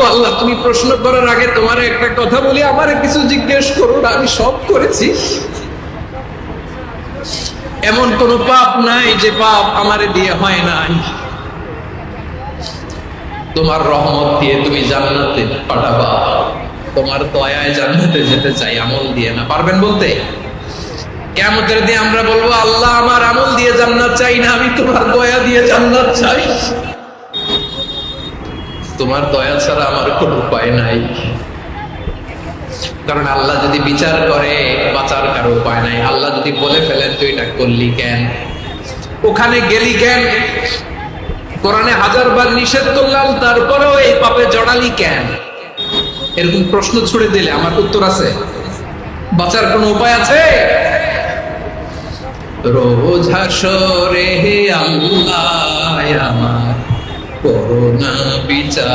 বলবো, আল্লাহ তুমি প্রশ্ন করার আগে তোমার একটা কথা বলি, আমারে কিছু জিজ্ঞেস করো না, আমি সব করেছি। এমন কোন পাপ নাই যে পাপ আমারে দিয়ে হয় নাই। তোমার রহমত দিয়ে তুমি জান্নাতে পাঠাবা, তোমার দয়ায় জান্নাতে যেতে চাই, আমল দিয়ে না। পারবেন বলতে? কিয়ামতের দিন আমরা বলবো, আল্লাহ আমার আমল দিয়ে জান্নাত চাই না, আমি তোমার দয়া দিয়ে জান্নাত চাই। তোমার দয়া ছাড়া আমার কোনো উপায় নাই। কারণ আল্লাহ যদি বিচার করে, বাঁচার কারো উপায় নাই। আল্লাহ যদি বলে ফেলেন তুই এটা করলি কেন, ওখানে গেলি কেন, কোরআনে 1000 বার নিষেধ করলাম তারপরেও এই পাপে জড়ালি কেন, এরকম প্রশ্ন ছুড়ে দিলে আমার উত্তর আছে? বাঁচার কোনো উপায় আছে? রোজ হাসরে হে আল্লাহ আমার করুণা বিচার।